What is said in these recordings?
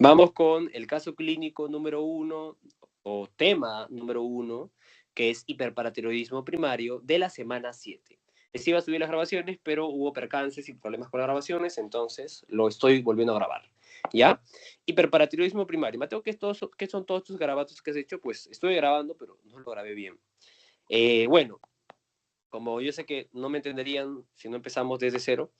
Vamos con el caso clínico número 1 o tema número 1, que es hiperparatiroidismo primario de la semana 7. Les iba a subir las grabaciones, pero hubo percances y problemas con las grabaciones, entonces lo estoy volviendo a grabar. ¿Ya? Hiperparatiroidismo primario. Mateo, ¿qué son todos estos garabatos que has hecho? Pues estoy grabando, pero no lo grabé bien. Bueno, como yo sé que no me entenderían si no empezamos desde cero,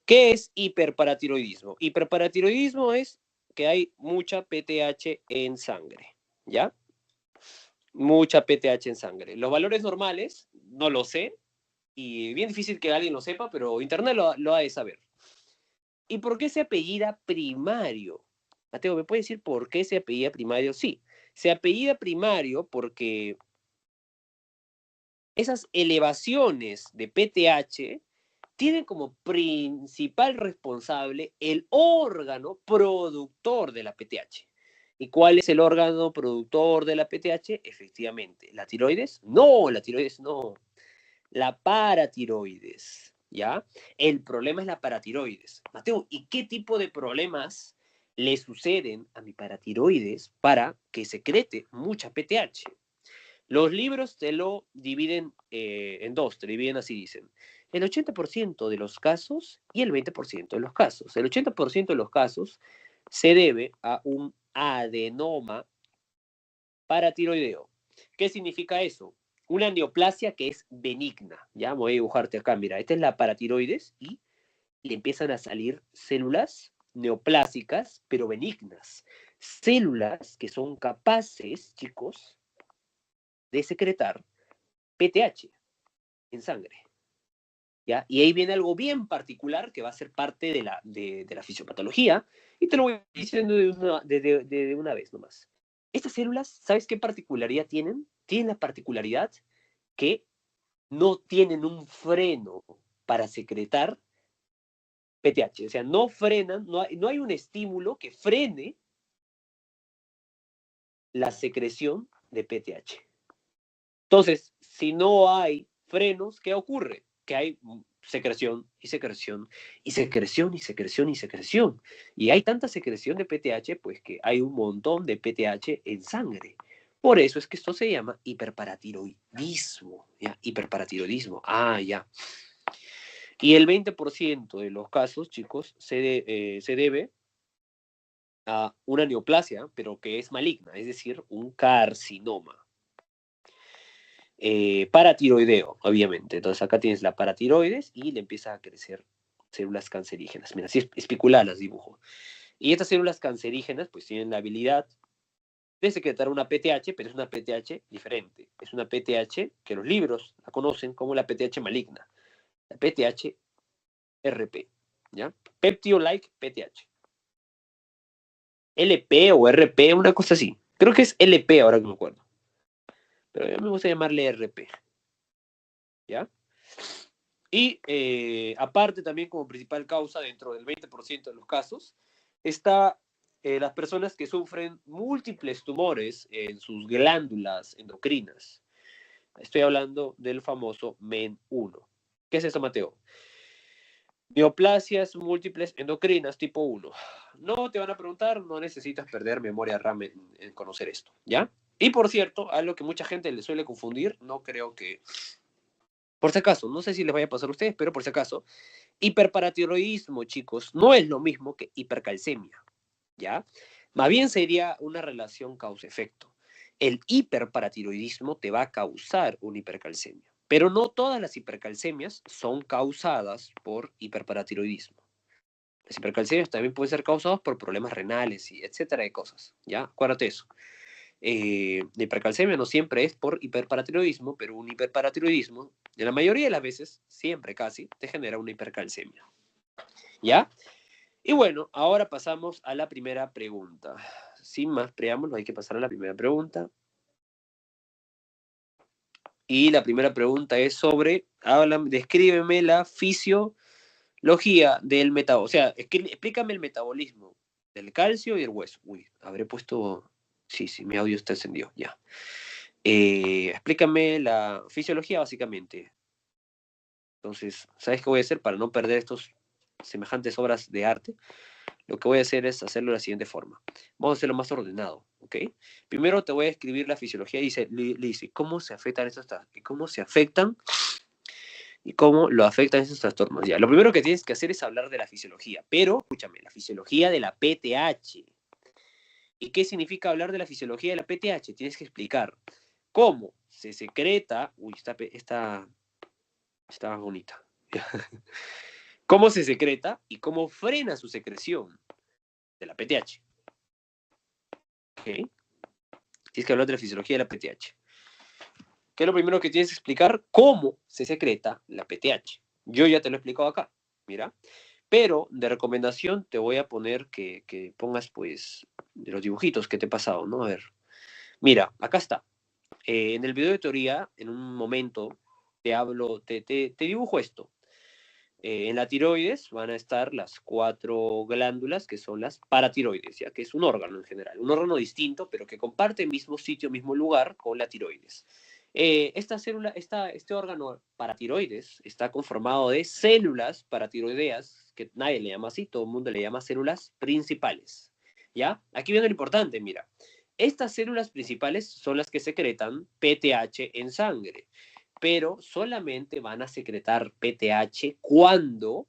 ¿qué es hiperparatiroidismo? Hiperparatiroidismo es que hay mucha PTH en sangre, ¿ya? Mucha PTH en sangre. Los valores normales, no lo sé, y bien difícil que alguien lo sepa, pero Internet lo ha de saber. ¿Y por qué se apellida primario? Mateo, ¿me puedes decir por qué se apellida primario? Sí, se apellida primario porque esas elevaciones de PTH tienen como principal responsable el órgano productor de la PTH. ¿Y cuál es el órgano productor de la PTH? Efectivamente, ¿la tiroides? No, la tiroides no. La paratiroides, ¿ya? El problema es la paratiroides. Mateo, ¿y qué tipo de problemas le suceden a mi paratiroides para que secrete mucha PTH? Los libros te lo dividen en dos, te dividen así, dicen. El 80% de los casos y el 20% de los casos. El 80% de los casos se debe a un adenoma paratiroideo. ¿Qué significa eso? Una neoplasia que es benigna. Ya voy a dibujarte acá, mira, esta es la paratiroides y le empiezan a salir células neoplásicas, pero benignas. Células que son capaces, chicos, de secretar PTH en sangre. ¿Ya? Y ahí viene algo bien particular que va a ser parte de la fisiopatología, y te lo voy diciendo de una vez nomás. Estas células, ¿sabes qué particularidad tienen? Tienen la particularidad que no tienen un freno para secretar PTH, o sea, no frenan, no hay un estímulo que frene la secreción de PTH. Entonces, si no hay frenos, ¿qué ocurre? Que hay secreción y secreción y secreción y secreción y secreción. Y hay tanta secreción de PTH, pues que hay un montón de PTH en sangre. Por eso es que esto se llama hiperparatiroidismo. ¿Ya? Hiperparatiroidismo. Ah, ya. Y el 20% de los casos, chicos, se debe a una neoplasia, pero que es maligna, es decir, un carcinoma. Paratiroideo, obviamente. Entonces acá tienes la paratiroides y le empieza a crecer células cancerígenas. Mira, así espicular las dibujo. Y estas células cancerígenas pues tienen la habilidad de secretar una PTH, pero es una PTH diferente. Es una PTH que los libros la conocen como la PTH maligna. La PTH RP, ¿ya? Peptide-like PTH. LP o RP, una cosa así. Creo que es LP ahora que me acuerdo. Pero a mí me gusta llamarle RP. ¿Ya? Y aparte también como principal causa dentro del 20% de los casos está las personas que sufren múltiples tumores en sus glándulas endocrinas. Estoy hablando del famoso MEN1. ¿Qué es eso, Mateo? Neoplasias múltiples endocrinas tipo 1. No te van a preguntar, no necesitas perder memoria RAM en conocer esto, ¿ya? Y por cierto, algo que mucha gente le suele confundir, no creo que... Por si acaso, no sé si les vaya a pasar a ustedes, pero por si acaso, hiperparatiroidismo, chicos, no es lo mismo que hipercalcemia, ¿ya? Más bien sería una relación causa-efecto. El hiperparatiroidismo te va a causar una hipercalcemia, pero no todas las hipercalcemias son causadas por hiperparatiroidismo. Las hipercalcemias también pueden ser causadas por problemas renales y etcétera de cosas, ¿ya? Acuérdate eso. La hipercalcemia no siempre es por hiperparatiroidismo, pero un hiperparatiroidismo, en la mayoría de las veces, siempre casi, te genera una hipercalcemia, ¿ya? Y bueno, ahora pasamos a la primera pregunta. Sin más preámbulos, hay que pasar a la primera pregunta. Y la primera pregunta es sobre, descríbeme la fisiología del metabolismo. O sea, explícame el metabolismo del calcio y el hueso. Uy, habré puesto... Sí, mi audio está encendido, ya. Explícame la fisiología básicamente. Entonces, ¿sabes qué voy a hacer para no perder estos semejantes obras de arte? lo que voy a hacer es hacerlo de la siguiente forma. Vamos a hacerlo más ordenado, ¿ok? Primero te voy a escribir la fisiología y dice cómo se afectan y cómo lo afectan esos trastornos. Ya, lo primero que tienes que hacer es hablar de la fisiología, pero, escúchame, la fisiología de la PTH. ¿Y qué significa hablar de la fisiología de la PTH? Tienes que explicar cómo se secreta... Uy, está bonita. Cómo se secreta y cómo frena su secreción de la PTH. ¿Ok? Tienes que hablar de la fisiología de la PTH. ¿Qué es lo primero que tienes que explicar? Cómo se secreta la PTH. Yo ya te lo he explicado acá, mira. Pero de recomendación te voy a poner que pongas, pues, de los dibujitos que te he pasado, ¿no? A ver. Mira, acá está. En el video de teoría, en un momento, te dibujo esto. En la tiroides van a estar las 4 glándulas que son las paratiroides, ya que es un órgano en general, un órgano distinto, pero que comparte el mismo sitio, mismo lugar con la tiroides. Este órgano paratiroides está conformado de células paratiroideas, que nadie le llama así, todo el mundo le llama células principales. ¿Ya? Aquí viene lo importante, mira. Estas células principales son las que secretan PTH en sangre, pero solamente van a secretar PTH cuando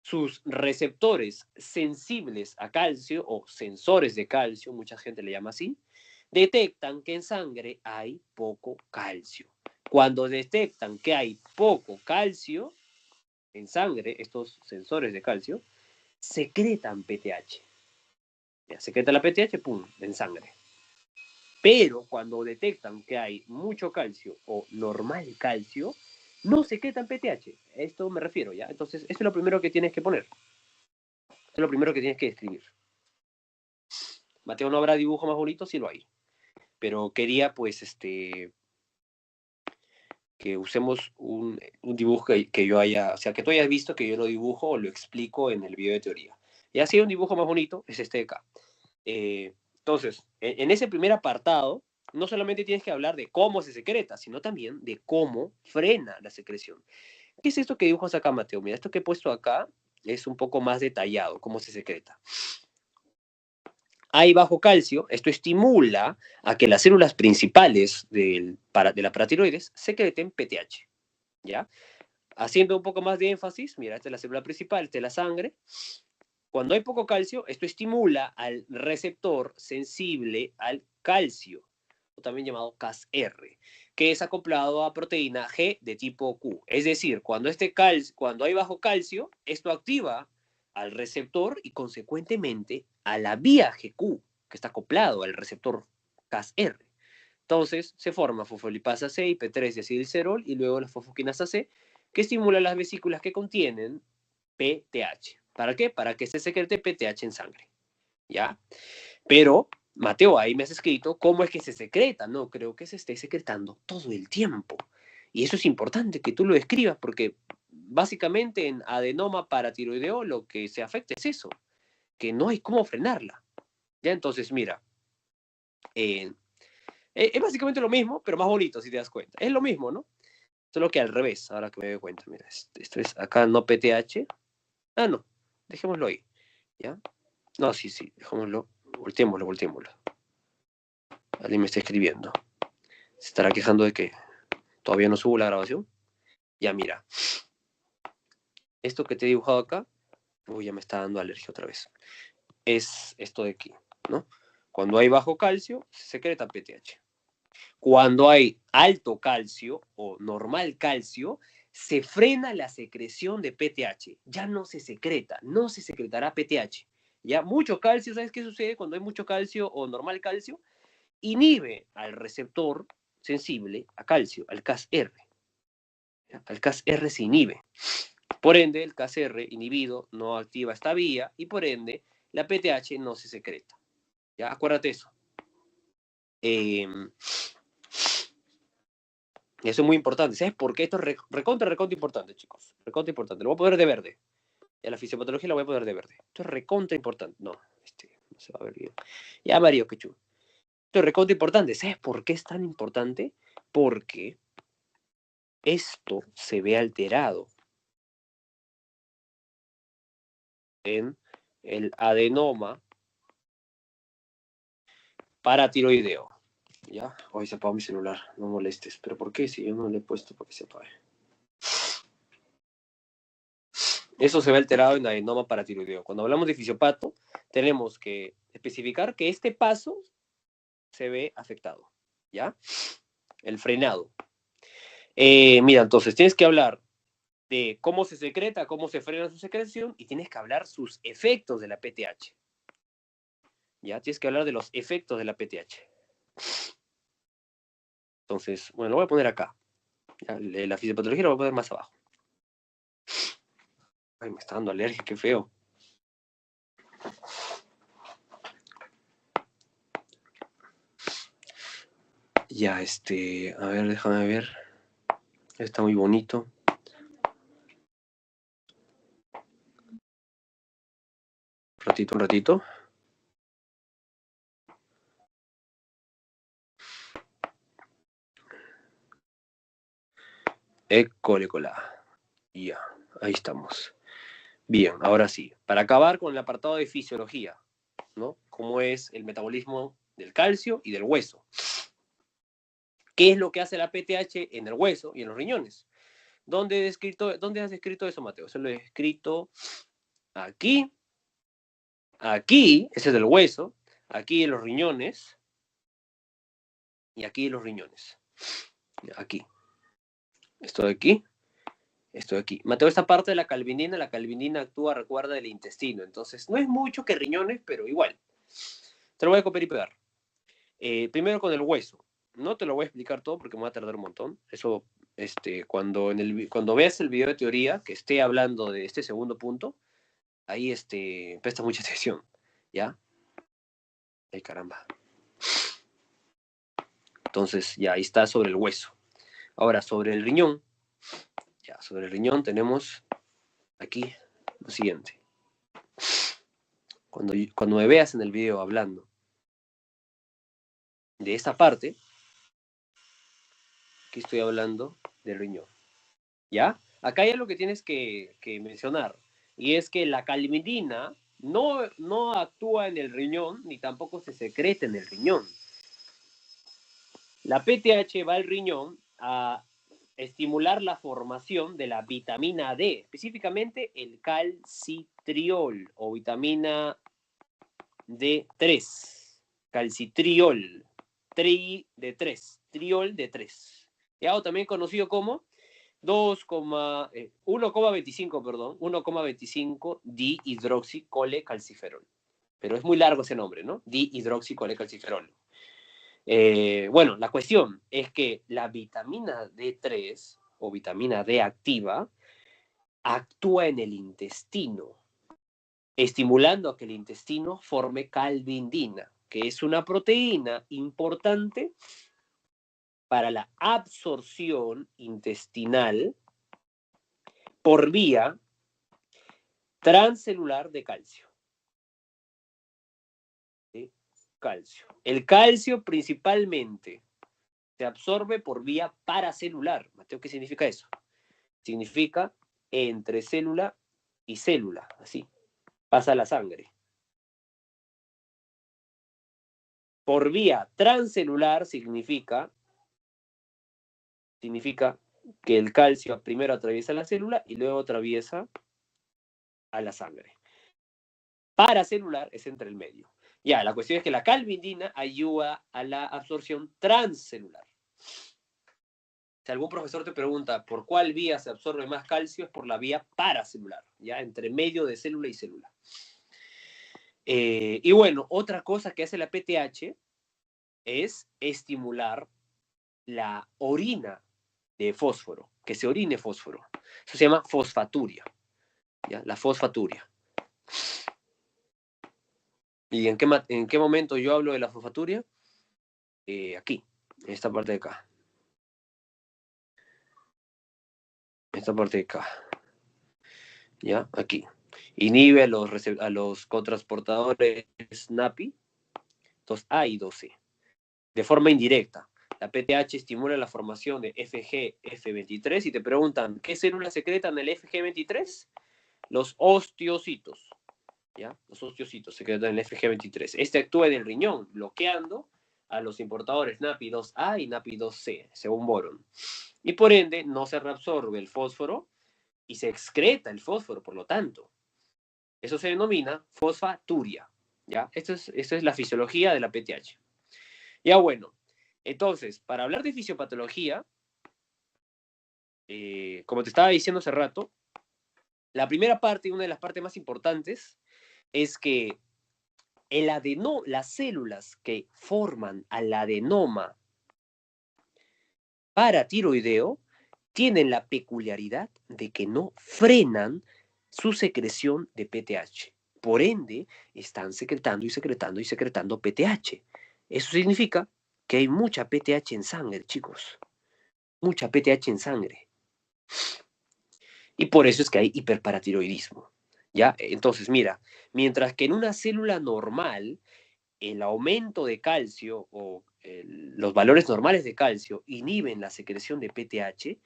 sus receptores sensibles a calcio o sensores de calcio, mucha gente le llama así, detectan que en sangre hay poco calcio. Cuando detectan que hay poco calcio en sangre, estos sensores de calcio, secretan PTH. Ya, secreta la PTH, pum, en sangre. Pero cuando detectan que hay mucho calcio o normal calcio, no secretan PTH. A esto me refiero, ¿ya? Entonces, eso es lo primero que tienes que poner. Eso es lo primero que tienes que escribir. Mateo, ¿no habrá dibujo más bonito? Sí lo hay. Pero quería, pues, que usemos un dibujo que yo haya, o sea, que tú hayas visto que yo lo dibujo o lo explico en el video de teoría. Y así un dibujo más bonito es este de acá. Entonces, en ese primer apartado, no solamente tienes que hablar de cómo se secreta, sino también de cómo frena la secreción. ¿Qué es esto que dibujas acá, Mateo? Mira, esto que he puesto acá es un poco más detallado, cómo se secreta. Hay bajo calcio, esto estimula a que las células principales de la paratiroides secreten PTH, ¿ya? Haciendo un poco más de énfasis, mira, esta es la célula principal, esta es la sangre. Cuando hay poco calcio, esto estimula al receptor sensible al calcio, o también llamado Cas-R, que es acoplado a proteína G de tipo Q. Es decir, cuando hay bajo calcio, esto activa al receptor y consecuentemente a la vía GQ, que está acoplado al receptor Cas-R. Entonces se forma fosfolipasa C y P3 de acilglicerol y luego la fosfoquinasa C, que estimula las vesículas que contienen PTH. ¿Para qué? Para que se secrete PTH en sangre. ¿Ya? Pero, Mateo, ahí me has escrito cómo es que se secreta. No, creo que se esté secretando todo el tiempo. Y eso es importante que tú lo escribas porque básicamente en adenoma paratiroideo lo que se afecta es eso, que no hay cómo frenarla. ¿Ya? Entonces, mira, es básicamente lo mismo, pero más bonito si te das cuenta. Es lo mismo, ¿no? Solo que al revés, ahora que me doy cuenta. Mira, esto es acá no PTH. Ah, no, dejémoslo ahí. ¿Ya? No, sí, dejémoslo. Volteémoslo. Alguien me está escribiendo. Se estará quejando de que todavía no subo la grabación. Ya, mira. Esto que te he dibujado acá, uy, ya me está dando alergia otra vez. Es esto de aquí, ¿no? Cuando hay bajo calcio, se secreta PTH. Cuando hay alto calcio o normal calcio, se frena la secreción de PTH. Ya no se secreta, no se secretará PTH. Ya mucho calcio, ¿sabes qué sucede cuando hay mucho calcio o normal calcio? Inhibe al receptor sensible a calcio, al Cas-R. Al Cas-R se inhibe. Por ende, el Cas-R inhibido no activa esta vía y por ende la PTH no se secreta. ¿Ya? Acuérdate eso. Eso es muy importante. ¿Sabes por qué? Esto es recontra importante, chicos. Recontra importante. Lo voy a poner de verde. En la fisiopatología lo voy a poner de verde. Esto es recontra importante. No, no se va a ver bien. Ya, Mario, qué chulo. Esto es recontra importante. ¿Sabes por qué es tan importante? Porque esto se ve alterado en el adenoma paratiroideo. ¿Ya? Hoy se apagó mi celular, no molestes. ¿Pero por qué? Si yo no le he puesto para que se apague. Eso se ve alterado en adenoma paratiroideo. Cuando hablamos de fisiopato, tenemos que especificar que este paso se ve afectado. ¿Ya? El frenado. Mira, entonces tienes que hablar de cómo se secreta, cómo se frena su secreción y tienes que hablar sus efectos de la PTH. ¿Ya? Tienes que hablar de los efectos de la PTH. Entonces, bueno, lo voy a poner acá. ¿Ya? La fisiopatología lo voy a poner más abajo. Ay, me está dando alergia, qué feo. Ya, a ver, déjame ver. Está muy bonito. Un ratito. École cola. Ya, ahí estamos. Bien, ahora sí. Para acabar con el apartado de fisiología, ¿no? Cómo es el metabolismo del calcio y del hueso. ¿Qué es lo que hace la PTH en el hueso y en los riñones? ¿Dónde has escrito eso, Mateo? Se lo he escrito aquí, aquí, ese es el hueso, aquí en los riñones y aquí en los riñones. Aquí. Esto de aquí, esto de aquí. Mateo, esta parte de la calvinina actúa, recuerda, del intestino. Entonces, no es mucho que riñones, pero igual. Te lo voy a copiar y pegar. Primero con el hueso. No te lo voy a explicar todo porque me va a tardar un montón. Eso, cuando veas el video de teoría que esté hablando de este segundo punto, ahí presta mucha atención, ¿ya? Ay, caramba. Entonces, ya ahí está sobre el hueso. Ahora, sobre el riñón, ya, sobre el riñón tenemos aquí lo siguiente. Cuando me veas en el video hablando de esta parte, aquí estoy hablando del riñón, ¿ya? Acá hay algo que tienes que mencionar, y es que la calvinina no actúa en el riñón, ni tampoco se secreta en el riñón. La PTH va al riñón a estimular la formación de la vitamina D, específicamente el calcitriol o vitamina D3, calcitriol, triol de 3, ¿ya? O también conocido como 1,25, perdón, 1,25 dihidroxicolecalciferol. Pero es muy largo ese nombre, ¿no? Dihidroxicolecalciferol. Bueno, la cuestión es que la vitamina D3 o vitamina D activa actúa en el intestino, estimulando a que el intestino forme calvindina, que es una proteína importante para la absorción intestinal por vía transcelular de calcio. ¿Sí? Calcio. El calcio principalmente se absorbe por vía paracelular. Mateo, ¿qué significa eso? Significa entre célula y célula, así. Pasa la sangre. Por vía transcelular significa que el calcio primero atraviesa la célula y luego atraviesa a la sangre. Paracelular es entre el medio. Ya, la cuestión es que la calvindina ayuda a la absorción transcelular. Si algún profesor te pregunta por cuál vía se absorbe más calcio, es por la vía paracelular, ya entre medio de célula y célula. Y bueno, otra cosa que hace la PTH es estimular la orina de fósforo, que se orine fósforo. Eso se llama fosfaturia, ¿ya? La fosfaturia. ¿Y en qué momento yo hablo de la fosfaturia? Aquí, en esta parte de acá. Esta parte de acá. ¿Ya? Aquí. Inhibe a los cotransportadores NAPI, 2A y 2C. De forma indirecta. La PTH estimula la formación de FGF23 y te preguntan, ¿qué células secretan el FG23? Los osteocitos. ¿ya? Los osteocitos secretan el FG23. Este actúa en el riñón, bloqueando a los importadores NAPI2A y NAPI2C, según Boron. Y por ende, no se reabsorbe el fósforo y se excreta el fósforo, por lo tanto. Eso se denomina fosfaturia, ¿ya? Esto es la fisiología de la PTH. Ya bueno, entonces, para hablar de fisiopatología, como te estaba diciendo hace rato, la primera parte, una de las partes más importantes, es que las células que forman al adenoma paratiroideo tienen la peculiaridad de que no frenan su secreción de PTH. Por ende, están secretando y secretando y secretando PTH. Eso significa que hay mucha PTH en sangre, chicos. Mucha PTH en sangre. Y por eso es que hay hiperparatiroidismo. ¿Ya? Entonces, mira, mientras que en una célula normal, el aumento de calcio o los valores normales de calcio inhiben la secreción de PTH,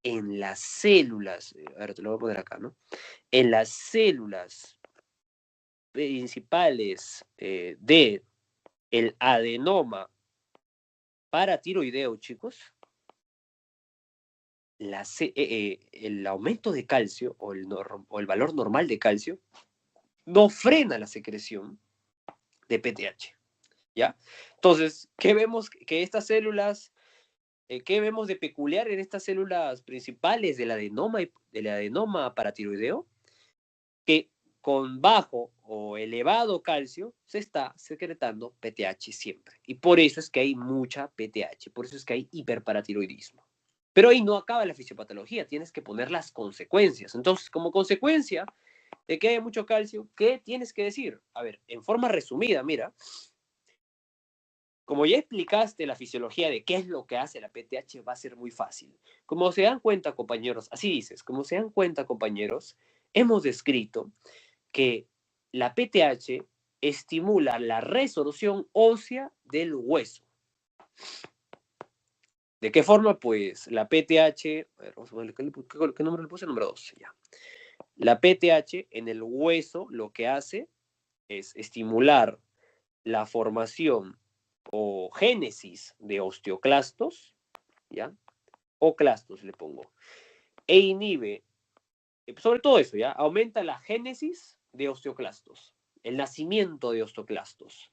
en las células, ahora te lo voy a poner acá, ¿no? En las células principales de el adenoma paratiroideo, chicos, el aumento de calcio o el valor normal de calcio no frena la secreción de PTH, ¿ya? Entonces, ¿qué vemos? Que estas células, ¿qué vemos de peculiar en estas células principales del adenoma paratiroideo? Que con bajo o elevado calcio se está secretando PTH siempre. Y por eso es que hay mucha PTH, por eso es que hay hiperparatiroidismo. Pero ahí no acaba la fisiopatología, tienes que poner las consecuencias. Entonces, como consecuencia de que hay mucho calcio, ¿qué tienes que decir? A ver, en forma resumida, mira, como ya explicaste la fisiología de qué es lo que hace la PTH, va a ser muy fácil. Como se dan cuenta, compañeros, así dices, como se dan cuenta, compañeros, hemos descrito que la PTH estimula la resorción ósea del hueso. ¿De qué forma? Pues la PTH, a ver, vamos a ver, ¿qué número le puse? Número 2, ya. La PTH en el hueso lo que hace es estimular la formación o génesis de osteoclastos, ¿ya? O clastos le pongo. E inhibe, sobre todo eso, ¿ya? Aumenta la génesis de osteoclastos, el nacimiento de osteoclastos.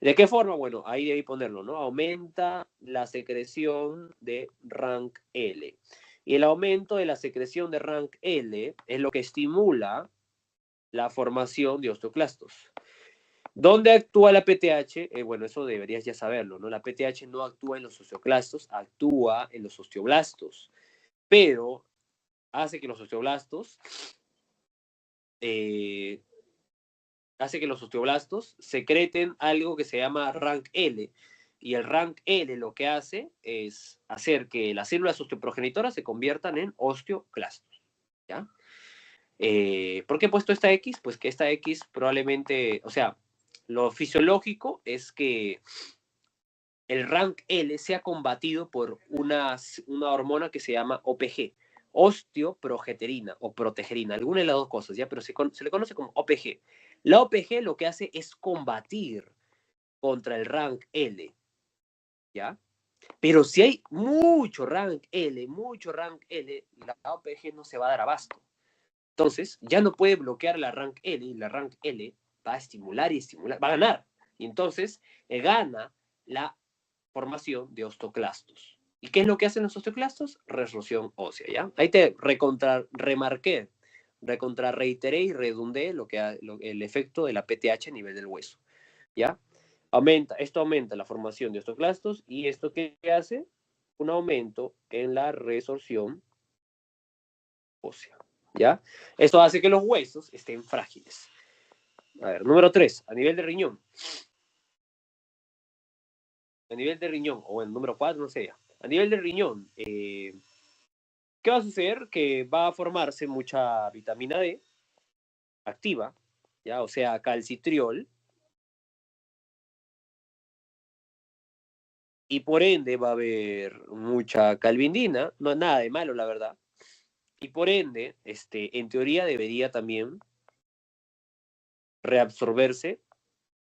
¿De qué forma? Bueno, ahí debí ponerlo, ¿no? Aumenta la secreción de RANK-L. Y el aumento de la secreción de RANK-L es lo que estimula la formación de osteoclastos. ¿Dónde actúa la PTH? Bueno, eso deberías ya saberlo, ¿no? La PTH no actúa en los osteoclastos, actúa en los osteoblastos, pero hace que los osteoblastos secreten algo que se llama RANK-L. Y el RANK-L lo que hace es hacer que las células osteoprogenitoras se conviertan en osteoclastos, ¿ya? ¿Por qué he puesto esta X? Pues que esta X probablemente, o sea, lo fisiológico es que el RANK-L sea combatido por una hormona que se llama OPG, osteoprogesterina o protegerina, alguna de las dos cosas, ¿ya? Pero se le conoce como OPG. La OPG lo que hace es combatir contra el RANK-L, ¿ya? Pero si hay mucho RANK-L, la OPG no se va a dar abasto. Entonces, ya no puede bloquear la RANK-L y la RANK-L va a estimular y estimular, va a ganar. Y entonces, gana la formación de osteoclastos. ¿Y qué es lo que hacen los osteoclastos? Resorción ósea, ¿ya? Ahí te remarqué, reiteré y redundé el efecto de la PTH a nivel del hueso, ¿ya? Esto aumenta la formación de osteoclastos y esto ¿qué hace? Un aumento en la resorción ósea, ¿ya? Esto hace que los huesos estén frágiles. A ver, número 3, a nivel de riñón. A nivel de riñón, o el número 4, no sé ya. A nivel de riñón, ¿qué va a suceder? Que va a formarse mucha vitamina D activa, ¿ya? O sea, calcitriol, y por ende va a haber mucha calvindina, no es nada de malo, la verdad. Y por ende, en teoría debería también reabsorberse,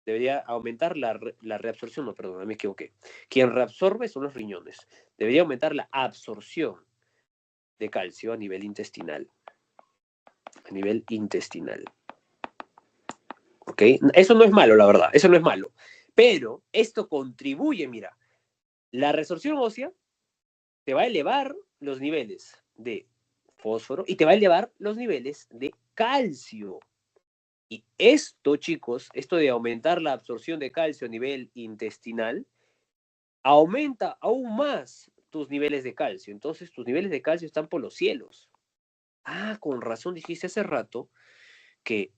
debería aumentar la reabsorción, no, perdón, me equivoqué. Quien reabsorbe son los riñones. Debería aumentar la absorción de calcio a nivel intestinal. A nivel intestinal. ¿Ok? Eso no es malo, la verdad, eso no es malo. Pero esto contribuye, mira, la resorción ósea te va a elevar los niveles de fósforo y te va a elevar los niveles de calcio. Y esto, chicos, esto de aumentar la absorción de calcio a nivel intestinal, aumenta aún más tus niveles de calcio. Entonces, tus niveles de calcio están por los cielos. Ah, con razón dijiste hace rato que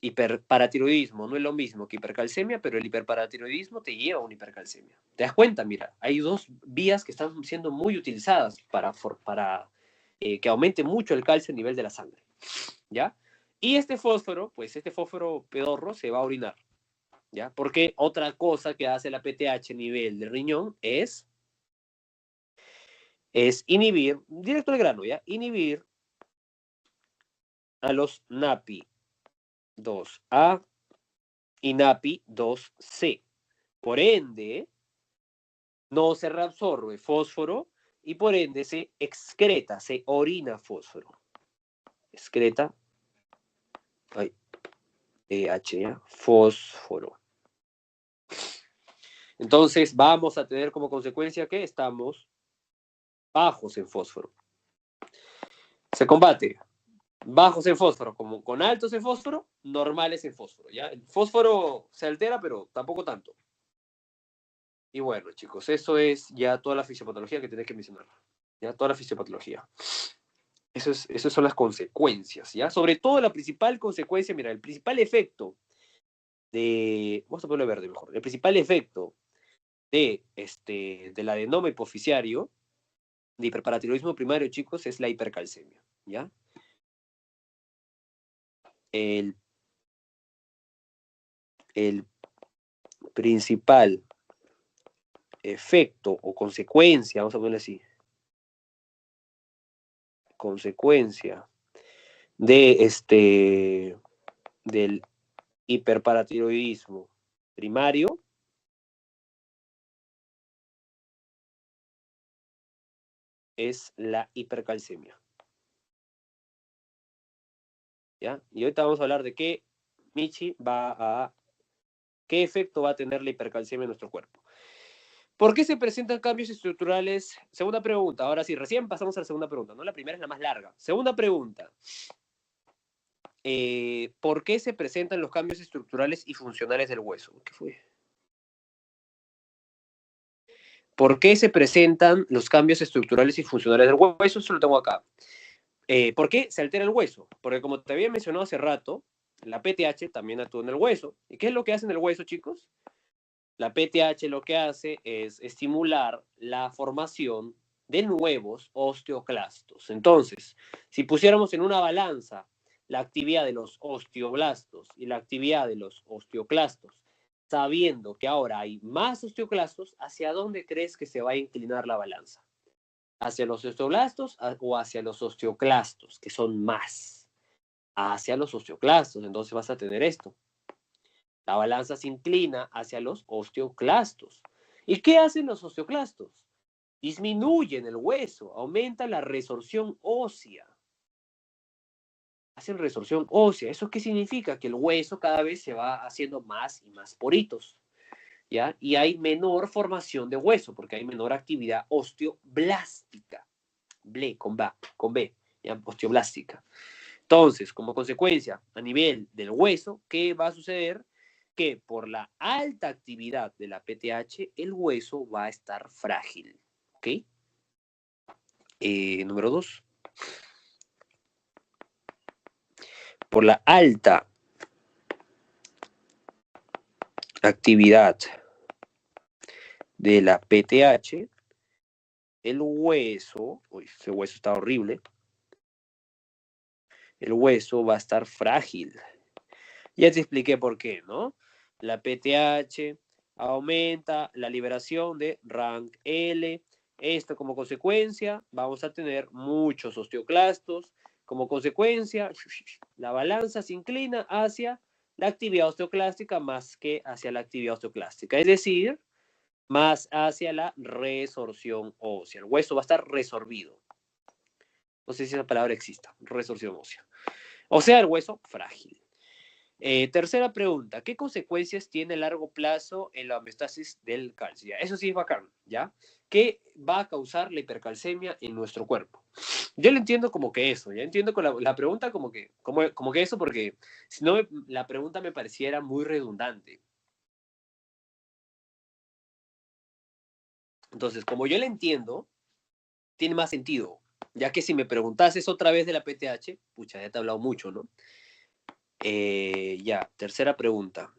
hiperparatiroidismo no es lo mismo que hipercalcemia, pero el hiperparatiroidismo te lleva a una hipercalcemia. ¿Te das cuenta? Mira, hay dos vías que están siendo muy utilizadas para que aumente mucho el calcio a nivel de la sangre. ¿Ya? Y este fósforo, pues este fósforo pedorro se va a orinar. ¿Ya? Porque otra cosa que hace la PTH a nivel de riñón es inhibir, directo al grano, ¿ya? Inhibir a los NAPI2A y NAPI2C. Por ende, no se reabsorbe fósforo y por ende se excreta, se orina fósforo. Excreta, PH, fósforo. Entonces vamos a tener como consecuencia que estamos bajos en fósforo. Se combate bajos en fósforo, como con altos en fósforo, normales en fósforo. ¿Ya? El fósforo se altera, pero tampoco tanto. Y bueno, chicos, eso es ya toda la fisiopatología que tenés que mencionar. Ya toda la fisiopatología. Esas son las consecuencias, ¿ya? Sobre todo la principal consecuencia, mira, el principal efecto vamos a ponerlo verde mejor, el principal efecto del adenoma hipoficiario, de hiperparatiroidismo primario, chicos, es la hipercalcemia, ¿ya? El principal efecto o consecuencia, vamos a ponerlo así, consecuencia del hiperparatiroidismo primario es la hipercalcemia. ¿Ya? Y ahorita vamos a hablar de qué qué efecto va a tener la hipercalcemia en nuestro cuerpo. ¿Por qué se presentan cambios estructurales? Segunda pregunta. Ahora sí, recién pasamos a la segunda pregunta, ¿no? La primera es la más larga. Segunda pregunta. ¿Por qué se presentan los cambios estructurales y funcionales del hueso? ¿Qué fue? ¿Por qué se presentan los cambios estructurales y funcionales del hueso? Eso lo tengo acá. ¿Por qué se altera el hueso? Porque como te había mencionado hace rato, la PTH también actúa en el hueso. ¿Y qué es lo que hace en el hueso, chicos? La PTH lo que hace es estimular la formación de nuevos osteoclastos. Entonces, si pusiéramos en una balanza la actividad de los osteoblastos y la actividad de los osteoclastos, sabiendo que ahora hay más osteoclastos, ¿hacia dónde crees que se va a inclinar la balanza? ¿Hacia los osteoblastos o hacia los osteoclastos, que son más? Hacia los osteoclastos. Entonces vas a tener esto. La balanza se inclina hacia los osteoclastos. ¿Y qué hacen los osteoclastos? Disminuyen el hueso, aumenta la resorción ósea. Hacen resorción ósea. ¿Eso qué significa? Que el hueso cada vez se va haciendo más y más poritos, ¿ya? Y hay menor formación de hueso, porque hay menor actividad osteoblástica. Con B, ¿ya? Osteoblástica. Entonces, como consecuencia, a nivel del hueso, ¿qué va a suceder? Que por la alta actividad de la PTH, el hueso va a estar frágil. ¿Ok? Número 2. Por la alta actividad de la PTH, el hueso, uy, ese hueso está horrible, el hueso va a estar frágil. Ya te expliqué por qué, ¿no? La PTH aumenta la liberación de RANK L. Esto como consecuencia, vamos a tener muchos osteoclastos. Como consecuencia, la balanza se inclina hacia la actividad osteoclástica más que hacia la actividad osteoclástica, es decir, más hacia la resorción ósea. El hueso va a estar resorbido. No sé si esa palabra exista, resorción ósea. O sea, el hueso frágil. Tercera pregunta, ¿qué consecuencias tiene a largo plazo en la homeostasis del calcio? Eso sí es bacán, ¿ya? ¿Qué va a causar la hipercalcemia en nuestro cuerpo? Yo lo entiendo como que eso, ya entiendo con la pregunta como que eso, porque si no, la pregunta me pareciera muy redundante. Entonces, como yo la entiendo, tiene más sentido, ya que si me preguntases otra vez de la PTH, pucha, ya te he hablado mucho, ¿no? Ya, tercera pregunta.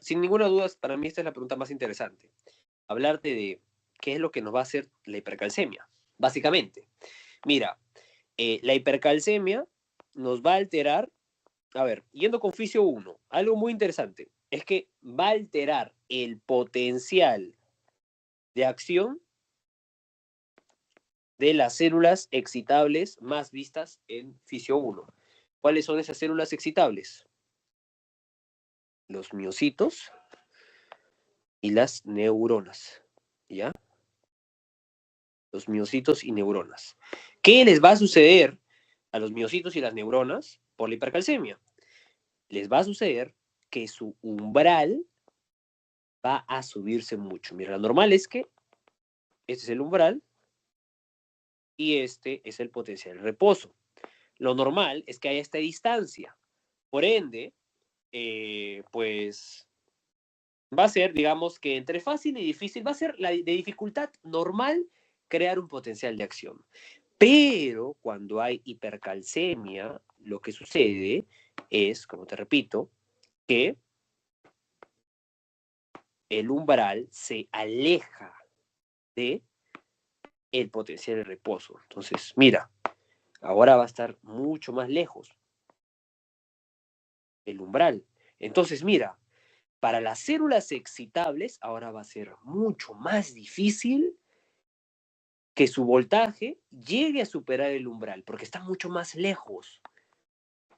Sin ninguna duda, para mí esta es la pregunta más interesante. Hablarte de qué es lo que nos va a hacer la hipercalcemia, básicamente. Mira, la hipercalcemia nos va a alterar, a ver, yendo con fisio 1, algo muy interesante es que va a alterar el potencial de acción de las células excitables más vistas en fisio 1. ¿Cuáles son esas células excitables? Los miocitos y las neuronas, ¿ya? Los miocitos y neuronas. ¿Qué les va a suceder a los miocitos y las neuronas por la hipercalcemia? Les va a suceder que su umbral va a subirse mucho. Mira, lo normal es que este es el umbral y este es el potencial de reposo. Lo normal es que haya esta distancia. Por ende, pues va a ser, digamos que entre fácil y difícil, va a ser de dificultad normal crear un potencial de acción. Pero cuando hay hipercalcemia, lo que sucede es, como te repito, que el umbral se aleja de el potencial de reposo. Entonces, mira, ahora va a estar mucho más lejos el umbral. Entonces, mira, para las células excitables ahora va a ser mucho más difícil que su voltaje llegue a superar el umbral, porque está mucho más lejos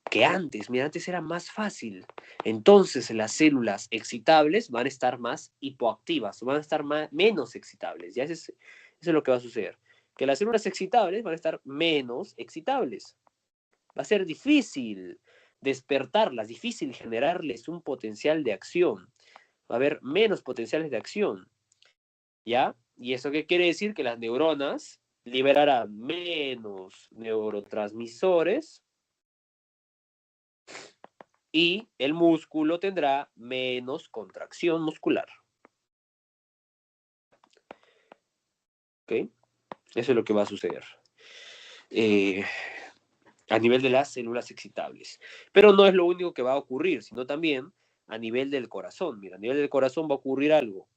que antes. Mira, antes era más fácil. Entonces las células excitables van a estar más hipoactivas, van a estar menos excitables. Ya eso es lo que va a suceder. Que las células excitables van a estar menos excitables. Va a ser difícil despertarlas, difícil generarles un potencial de acción. Va a haber menos potenciales de acción. ¿Ya? ¿Y eso qué quiere decir? Que las neuronas liberarán menos neurotransmisores y el músculo tendrá menos contracción muscular. ¿Ok? Eso es lo que va a suceder a nivel de las células excitables. Pero no es lo único que va a ocurrir, sino también a nivel del corazón. Mira, a nivel del corazón va a ocurrir algo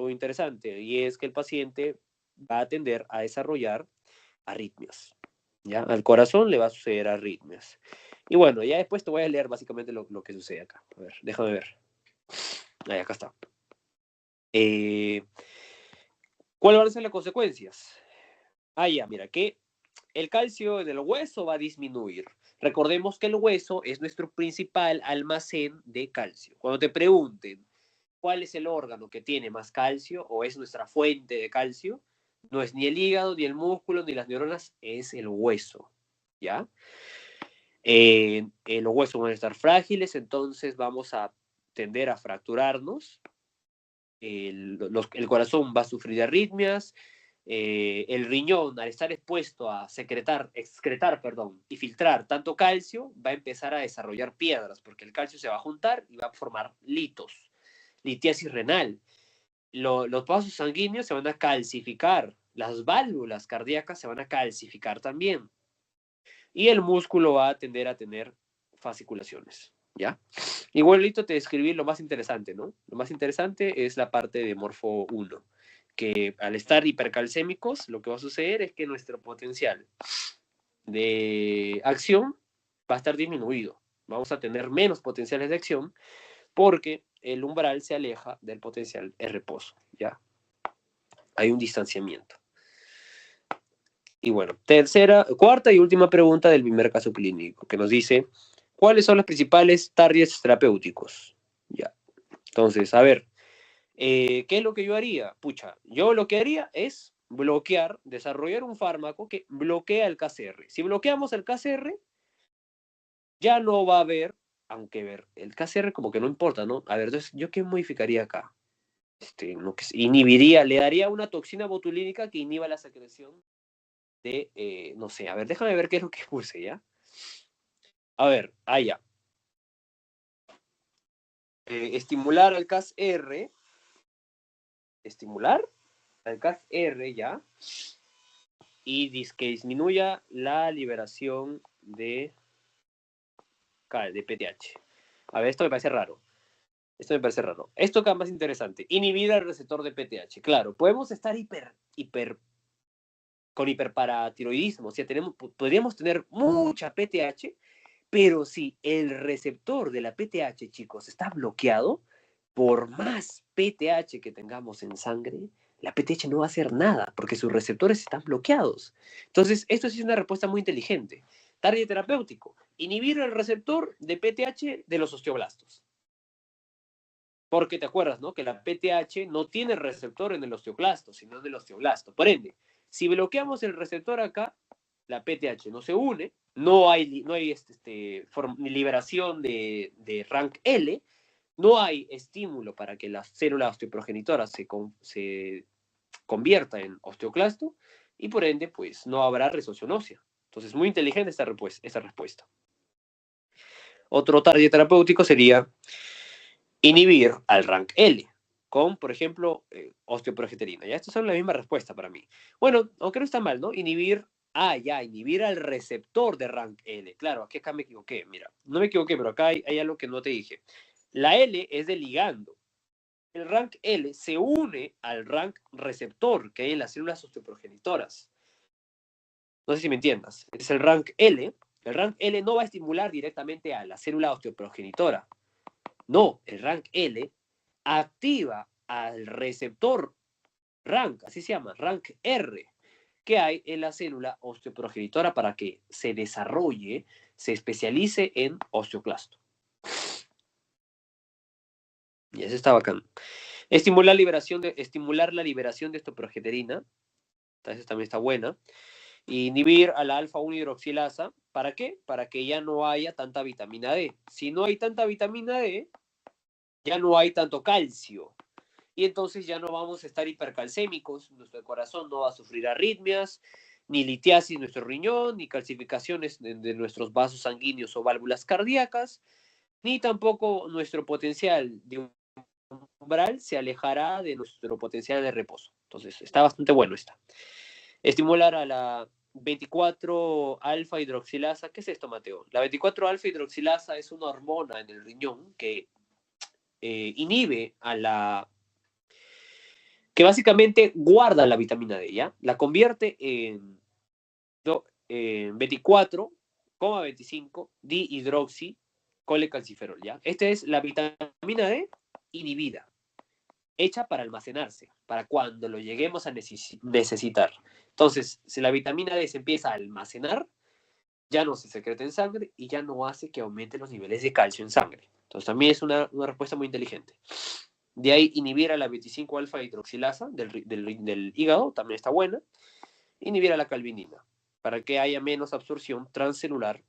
interesante, y es que el paciente va a tender a desarrollar arritmias. ¿Ya? Al corazón le va a suceder arritmias. Y bueno, ya después te voy a leer básicamente lo que sucede acá. A ver, déjame ver. Ahí, acá está. ¿Cuáles van a ser las consecuencias? Ya, mira, que el calcio en el hueso va a disminuir. Recordemos que el hueso es nuestro principal almacén de calcio. Cuando te pregunten cuál es el órgano que tiene más calcio o es nuestra fuente de calcio, no es ni el hígado, ni el músculo, ni las neuronas, es el hueso. ¿Ya? Los huesos van a estar frágiles, entonces vamos a tender a fracturarnos. El corazón va a sufrir de arritmias. El riñón, al estar expuesto a excretar, y filtrar tanto calcio, va a empezar a desarrollar piedras, porque el calcio se va a juntar y va a formar litos, litiasis renal. Los vasos sanguíneos se van a calcificar, las válvulas cardíacas se van a calcificar también, y el músculo va a tender a tener fasciculaciones, ¿ya? Igualito te describí lo más interesante, ¿no? Lo más interesante es la parte de Morfo 1, que al estar hipercalcémicos, lo que va a suceder es que nuestro potencial de acción va a estar disminuido. Vamos a tener menos potenciales de acción porque el umbral se aleja del potencial de reposo, ¿ya? Hay un distanciamiento. Y bueno, cuarta y última pregunta del primer caso clínico, que nos dice, ¿Cuáles son los principales targets terapéuticos? Ya. Entonces, a ver, ¿qué es lo que yo haría? Pucha, yo lo que haría es bloquear, desarrollar un fármaco que bloquea el KCR. Si bloqueamos el KCR, ya no va a haber, aunque ver, el KCR como que no importa, ¿no? A ver, entonces, ¿yo qué modificaría acá? No, que inhibiría, le daría una toxina botulínica que inhiba la secreción de, no sé, a ver, déjame ver qué es lo que puse, ¿ya? A ver, ya. Estimular al CAS-R, estimular al CAS-R, ¿ya? Y que disminuya la liberación de PTH. A ver, esto me parece raro. Esto acá más interesante. Inhibir al receptor de PTH. Claro, podemos estar con hiperparatiroidismo. O sea, podríamos tener mucha PTH, pero si el receptor de la PTH, chicos, está bloqueado, por más PTH que tengamos en sangre, la PTH no va a hacer nada, porque sus receptores están bloqueados. Entonces, esto sí es una respuesta muy inteligente. Target terapéutico: inhibir el receptor de PTH de los osteoblastos. Porque te acuerdas, ¿no? Que la PTH no tiene receptor en el osteoclasto, sino en el osteoblasto. Por ende, si bloqueamos el receptor acá, la PTH no se une, no hay liberación de rank L, no hay estímulo para que la célula osteoprogenitora se convierta en osteoclasto, y por ende, pues no habrá resorción ósea. Entonces, muy inteligente esta respuesta. Otro target terapéutico sería inhibir al rank L con, por ejemplo, osteoprogesterina. Ya, estas son la misma respuesta para mí. Bueno, aunque no está mal, ¿no? Inhibir al receptor de rank L. Claro, aquí acá me equivoqué. Mira, no me equivoqué, pero acá hay algo que no te dije. La L es de ligando. El rank L se une al rank receptor que hay en las células osteoprogenitoras. No sé si me entiendas. Es el rank L. El rank L no va a estimular directamente a la célula osteoprogenitora. No, el rank L activa al receptor rank, así se llama, rank R, que hay en la célula osteoprogenitora para que se desarrolle, se especialice en osteoclasto. Y eso está bacán. Estimular la liberación de osteoprogesterina. Esa también está buena. Inhibir a la alfa-1 hidroxilasa. ¿Para qué? Para que ya no haya tanta vitamina D. Si no hay tanta vitamina D, ya no hay tanto calcio. Y entonces ya no vamos a estar hipercalcémicos, nuestro corazón no va a sufrir arritmias, ni litiasis en nuestro riñón, ni calcificaciones de nuestros vasos sanguíneos o válvulas cardíacas, ni tampoco nuestro potencial de umbral se alejará de nuestro potencial de reposo. Entonces está bastante bueno esta. Estimular a la 24 alfa hidroxilasa. ¿Qué es esto, Mateo? La 24 alfa hidroxilasa es una hormona en el riñón que inhibe a la que básicamente guarda la vitamina D, ¿ya? La convierte en 24,25 dihidroxi colecalciferol, ¿ya? Esta es la vitamina D inhibida, hecha para almacenarse, para cuando lo lleguemos a necesitar. Entonces, si la vitamina D se empieza a almacenar, ya no se secreta en sangre y ya no hace que aumenten los niveles de calcio en sangre. Entonces, también es una respuesta muy inteligente. De ahí, inhibir a la 25 alfa hidroxilasa del hígado, también está buena. Inhibir a la calvinina, para que haya menos absorción transcelular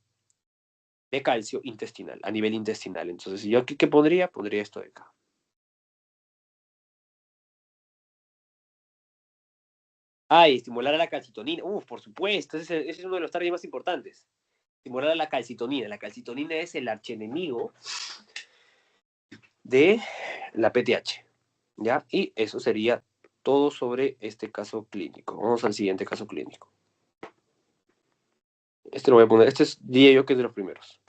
de calcio intestinal, a nivel intestinal. Entonces, ¿yo qué pondría? Pondría esto de acá. Y estimular a la calcitonina. Por supuesto, ese es uno de los targets más importantes. Estimular a la calcitonina. La calcitonina es el archienemigo de la PTH. ¿Ya? Y eso sería todo sobre este caso clínico. Vamos al siguiente caso clínico. Este lo voy a poner, diría yo que es de los primeros.